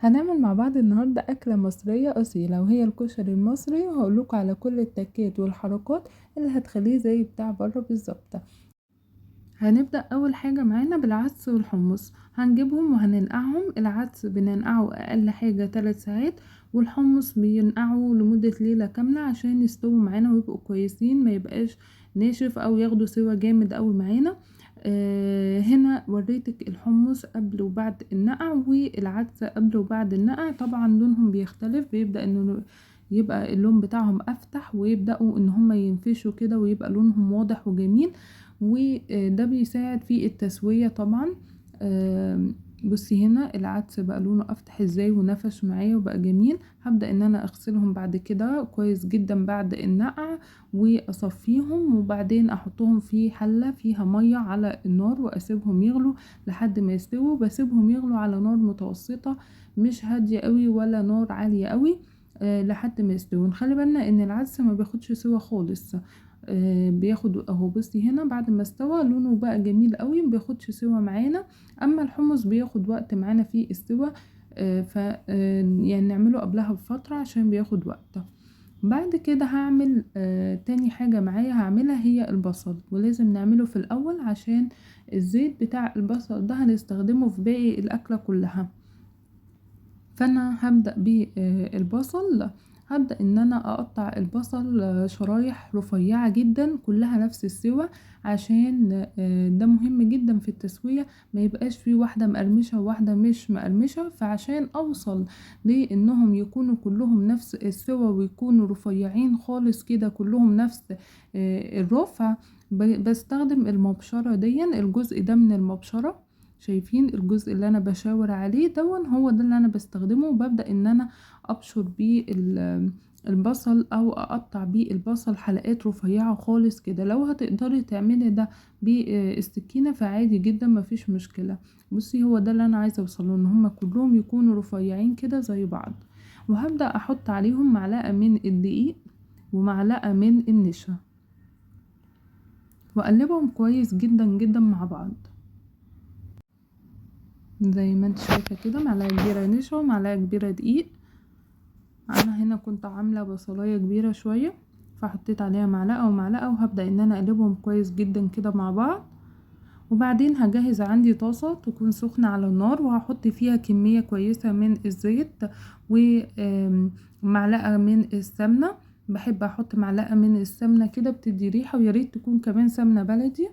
هنعمل مع بعض النهاردة أكلة مصرية أصيلة وهي الكشري المصري، وهقولكوا على كل التكات والحركات اللي هتخليه زي بتاع بره بالظبط. هنبدأ أول حاجة معانا بالعدس والحمص، هنجيبهم وهننقعهم. العدس بننقعه أقل حاجة 3 ساعات، والحمص بينقعه لمدة ليلة كاملة عشان يستووا معانا ويبقوا كويسين، ما يبقاش ناشف أو ياخدوا سوا جامد أوي معانا. هنا وريتك الحمص قبل وبعد النقع، والعدس قبل وبعد النقع. طبعا لونهم بيختلف، بيبدأ انه يبقى اللون بتاعهم افتح، ويبدأوا ان هم ينفشوا كده ويبقى لونهم واضح وجميل، وده بيساعد في التسوية طبعا. بصي هنا العدس بقى لونه افتح ازاي ونفش معايا وبقى جميل. هبدأ ان انا اغسلهم بعد كده كويس جدا بعد النقع، واصفيهم، وبعدين احطهم في حلة فيها مية على النار واسيبهم يغلوا لحد ما يستووا. بسيبهم يغلوا على نار متوسطة، مش هادية قوي ولا نار عالية قوي، لحد ما يستووا. نخلي بالنا ان العدس ما بياخدش سوا خالص، بياخد اهو. بصي هنا بعد ما استوى لونه بقى جميل قوي، ما بياخدش سوا معانا. اما الحمص بياخد وقت معانا في السوا، ف يعني نعمله قبلها بفترة عشان بياخد وقت. بعد كده هعمل تاني حاجة معايا هعملها هي البصل، ولازم نعمله في الأول عشان الزيت بتاع البصل ده هنستخدمه في باقي الأكلة كلها. فأنا هبدأ بالبصل. هبدأ ان انا اقطع البصل شرايح رفيعة جدا كلها نفس السوا، عشان ده مهم جدا في التسوية، ما يبقاش فيه واحدة مقرمشة وواحدة مش مقرمشة. فعشان اوصل لانهم يكونوا كلهم نفس السوا ويكونوا رفيعين خالص كده كلهم نفس الرفع، بستخدم المبشرة دي. الجزء ده من المبشرة، شايفين الجزء اللي انا بشاور عليه دون، هو ده اللي انا بستخدمه. وببدأ ان انا ابشر بيه البصل، او اقطع بيه البصل حلقات رفيعة خالص كده. لو هتقدري تعملي ده بالسكينة فعادي جدا، مفيش مشكلة. بصي هو ده اللي انا عايزة اوصله، ان هما كلهم يكونوا رفيعين كده زي بعض. وهبدأ احط عليهم معلقة من الدقيق ومعلقة من النشا، واقلبهم كويس جدا جدا مع بعض. زي ما انت شايفة كده معلقة كبيرة نشا ومعلقة كبيرة دقيق. انا هنا كنت عاملة بصلاية كبيرة شوية، فحطيت عليها معلقة ومعلقة، وهبدأ ان انا اقلبهم كويس جدا كده مع بعض. وبعدين هجهز عندي طاسة تكون سخنة على النار، وهحط فيها كمية كويسة من الزيت ومعلقة من السمنة. بحب احط معلقة من السمنة كده بتدي ريحة، وياريت تكون كمان سمنة بلدي.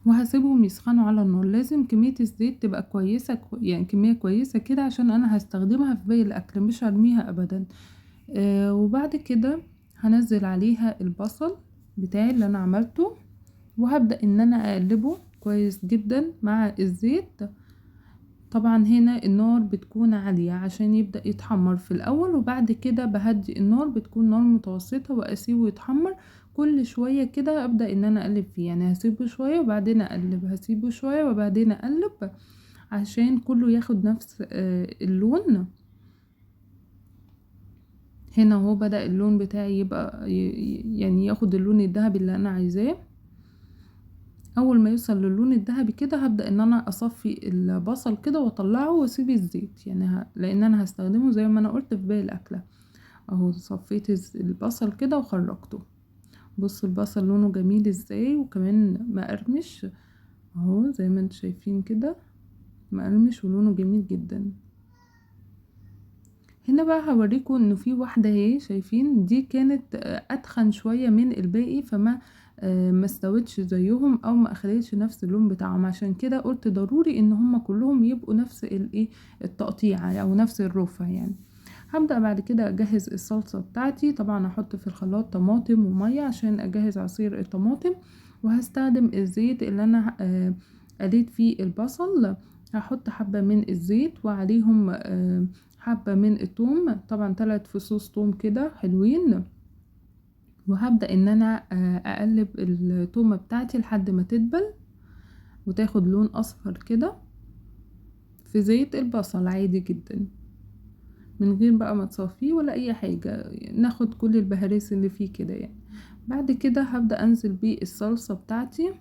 وهسيبهم يسخنوا على النار. لازم كمية الزيت تبقى كويسة، يعني كمية كويسة كده، عشان انا هستخدمها في باقي الاكل مش هرميها ابدا. وبعد كده هنزل عليها البصل بتاعي اللي انا عملته، وهبدأ ان انا اقلبه كويس جدا مع الزيت. طبعا هنا النار بتكون عالية عشان يبدأ يتحمر في الأول، وبعد كده بهدي النار بتكون نار متوسطة وأسيبه يتحمر. كل شوية كده أبدأ إن أنا أقلب فيه، يعني هسيبه شوية وبعدين أقلب، هسيبه شوية وبعدين أقلب، عشان كله ياخد نفس اللون. هنا هو بدأ اللون بتاعي يبقى يعني ياخد اللون الذهبي اللي أنا عايزاه. اول ما يوصل للون الذهبي كده هبدأ ان انا اصفي البصل كده واطلعه واسيب الزيت، يعني لان انا هستخدمه زي ما انا قلت في باقي الاكله. اهو صفيت البصل كده وخرجته. بصوا البصل لونه جميل ازاي، وكمان مقرمش اهو زي ما انتم شايفين كده، مقرمش ولونه جميل جدا. هنا بقى هوريكم انه في واحدة اهي، شايفين دي كانت اتخن شوية من الباقي، فما ما استوتش زيهم او ما اخدتش نفس اللون بتاعهم. عشان كده قلت ضروري ان هم كلهم يبقوا نفس الايه التقطيع او نفس الرفع يعني. هبدأ بعد كده اجهز الصلصة بتاعتي. طبعا هحط في الخلاط طماطم ومية عشان اجهز عصير الطماطم، وهستخدم الزيت اللي انا قليت فيه البصل. هحط حبة من الزيت وعليهم حبة من الثوم، طبعا 3 فصوص ثوم كده حلوين. وهبدأ ان انا اقلب الثومة بتاعتي لحد ما تدبل وتاخد لون اصفر كده في زيت البصل عادي جدا، من غير بقى ما تصفيه ولا اي حاجة، ناخد كل البهاريس اللي فيه كده يعني. بعد كده هبدأ انزل بالصلصة بتاعتي،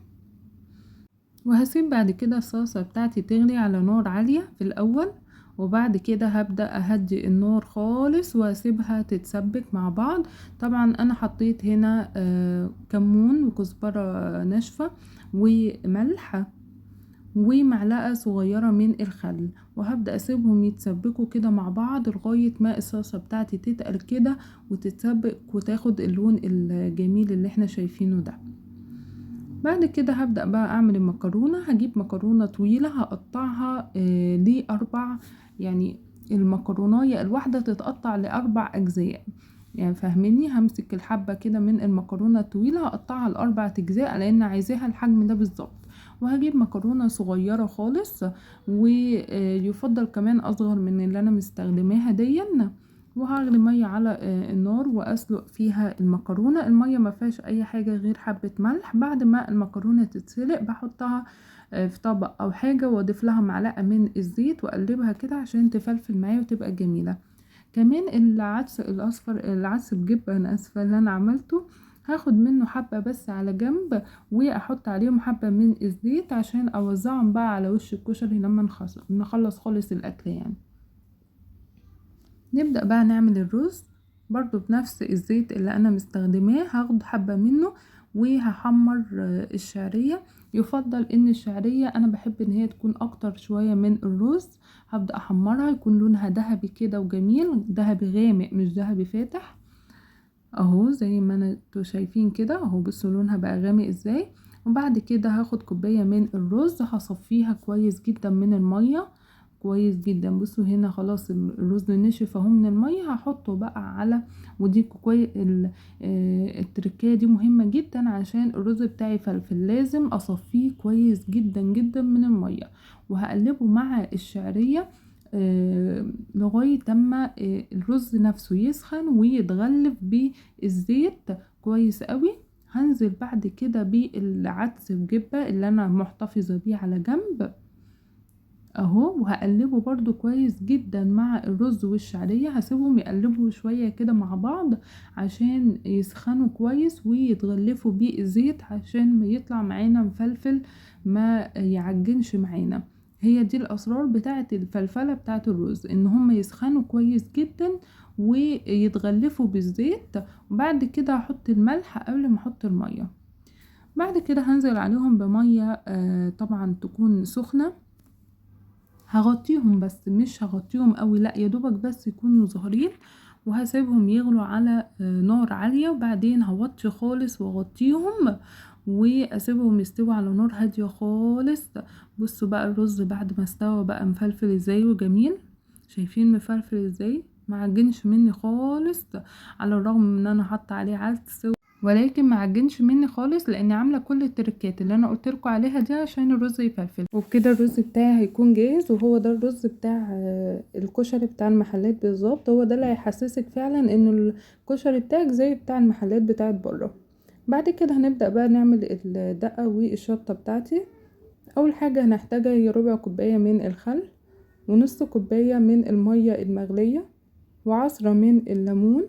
وهسيب بعد كده الصلصة بتاعتي تغلي على نار عالية في الاول، وبعد كده هبدأ اهدي النار خالص واسيبها تتسبك مع بعض. طبعا انا حطيت هنا كمون وكزبرة ناشفة وملح ومعلقة صغيرة من الخل، وهبدأ اسيبهم يتسبكوا كده مع بعض لغاية ما الصلصة بتاعتي تتقل كده وتتسبك وتاخد اللون الجميل اللي احنا شايفينه ده. بعد كده هبدأ بقى اعمل المكرونة. هجيب مكرونة طويلة هقطعها لأربع، يعني المكروناية الواحدة تتقطع لأربع أجزاء، يعني فاهميني؟ همسك الحبة كده من المكرونة الطويلة هقطعها لأربع أجزاء لأن عايزاها الحجم ده بالظبط. وهجيب مكرونة صغيرة خالص ويفضل كمان أصغر من اللي أنا مستخدماها دي، وهغلي مية على النار واسلق فيها المكرونة. المية ما فيهاش اي حاجة غير حبة ملح. بعد ما المكرونة تتسلق بحطها في طبق او حاجة واضيف لها معلقة من الزيت واقلبها كده عشان تفلفل معايا وتبقى جميلة. كمان العدس الاصفر، العدس بجبة انا اسفة اللي انا عملته، هاخد منه حبة بس على جنب واحط عليهم حبة من الزيت عشان اوزعهم بقى على وش الكشري لما نخلص خالص الاكل يعني. نبدأ بقى نعمل الرز برضو بنفس الزيت اللي انا مستخدماه. هاخد حبة منه وهحمر الشعرية. يفضل ان الشعرية انا بحب ان هي تكون اكتر شوية من الرز. هبدأ احمرها يكون لونها ذهبي كده وجميل، ذهبي غامق مش ذهبي فاتح اهو زي ما انتوا شايفين كده اهو. بصوا لونها بقى غامق ازاي. وبعد كده هاخد كوباية من الرز هصفيها كويس جدا من المية كويس جدا. بصوا هنا خلاص الرز نشف اهو من المية. هحطه بقى على، ودي كويس التركية دي مهمة جدا عشان الرز بتاعي فلفل، لازم اصفيه كويس جدا جدا من المية. وهقلبه مع الشعرية لغاية اما الرز نفسه يسخن ويتغلف بالزيت كويس قوي. هنزل بعد كده بالعدس بجبة اللي انا محتفظة بيه على جنب اهو، وهقلبه برضو كويس جدا مع الرز والشعرية. هسيبهم يقلبوا شوية كده مع بعض عشان يسخنوا كويس ويتغلفوا بالزيت عشان ما يطلع معانا مفلفل ما يعجنش معانا. هي دي الاسرار بتاعه الفلفله بتاعه الرز، ان هم يسخنوا كويس جدا ويتغلفوا بالزيت. وبعد كده هحط الملح قبل ما احط الميه. بعد كده هنزل عليهم بميه طبعا تكون سخنه. هغطيهم بس مش هغطيهم قوي، لا يا دوبك بس يكونوا ظاهرين. وهسيبهم يغلوا على نار عالية. وبعدين هوطي خالص واغطيهم واسيبهم يستووا على نار هادية خالص. بصوا بقى الرز بعد ما استوى بقى مفلفل ازاي وجميل. شايفين مفلفل ازاي؟ معجنش مني خالص على الرغم من ان انا حاطه عليه عدس، ولكن ما عجنش مني خالص لاني عامله كل التركات اللي انا قلت لكم عليها دي عشان الرز يفلفل. وبكده الرز بتاعي هيكون جاهز. وهو ده الرز بتاع الكشري بتاع المحلات بالظبط. هو ده اللي هيحسسك فعلا ان الكشري بتاعك زي بتاع المحلات بتاعت بره. بعد كده هنبدا بقى نعمل الدقه والشطه بتاعتي. اول حاجه هنحتاجها هي ربع كوبايه من الخل، ونص كوبايه من الميه المغليه، وعصره من الليمون،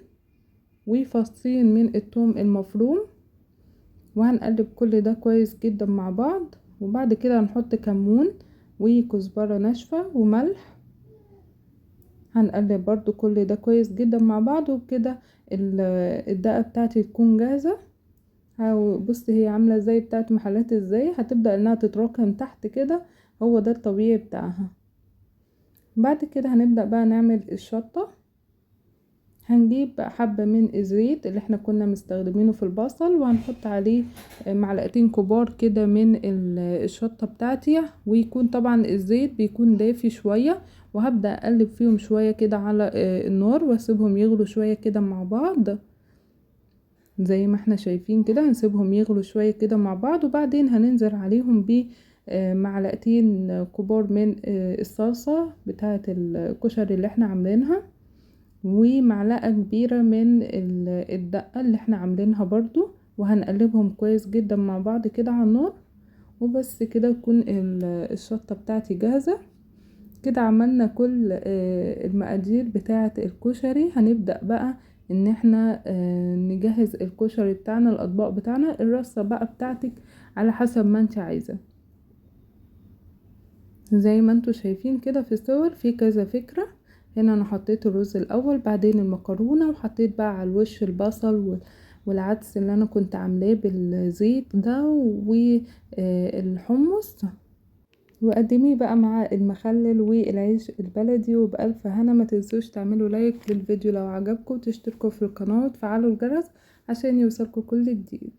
وفصين من الثوم المفروم. وهنقلب كل ده كويس جدا مع بعض. وبعد كده هنحط كمون وكزبرة ناشفة وملح. هنقلب برضو كل ده كويس جدا مع بعض. وبكده الدقة بتاعتي تكون جاهزة. بص هي عاملة زي بتاعت محلات ازاي، هتبدأ انها تتراكم تحت كده، هو ده الطبيعي بتاعها. بعد كده هنبدأ بقى نعمل الشطة. هنجيب حبة من الزيت اللي احنا كنا مستخدمينه في البصل، وهنحط عليه معلقتين كبار كده من الشطة بتاعتي. ويكون طبعا الزيت بيكون دافي شوية. وهبدأ اقلب فيهم شوية كده على النار واسيبهم يغلوا شوية كده مع بعض زي ما احنا شايفين كده. هنسيبهم يغلوا شوية كده مع بعض. وبعدين هننزل عليهم بمعلقتين كبار من الصلصة بتاعة الكشري اللي احنا عاملينها، ومعلقة كبيرة من الدقة اللي احنا عاملينها برضو. وهنقلبهم كويس جدا مع بعض كده على النار. وبس كده تكون الشطة بتاعتي جاهزة. كده عملنا كل المقادير بتاعة الكشري. هنبدأ بقى ان احنا نجهز الكشري بتاعنا، الاطباق بتاعنا. الرصة بقى بتاعتك على حسب ما انت عايزة. زي ما انتوا شايفين كده في الصور في كذا فكرة. هنا انا حطيت الرز الاول، بعدين المكرونة، وحطيت بقى على الوش البصل والعدس اللي انا كنت عاملاه بالزيت ده والحمص، وقدميه بقى مع المخلل والعيش البلدي. وبألف هنا، ما تنسوش تعملوا لايك للفيديو لو عجبكم، وتشتركوا في القناة وتفعلوا الجرس عشان يوصلكوا كل جديد.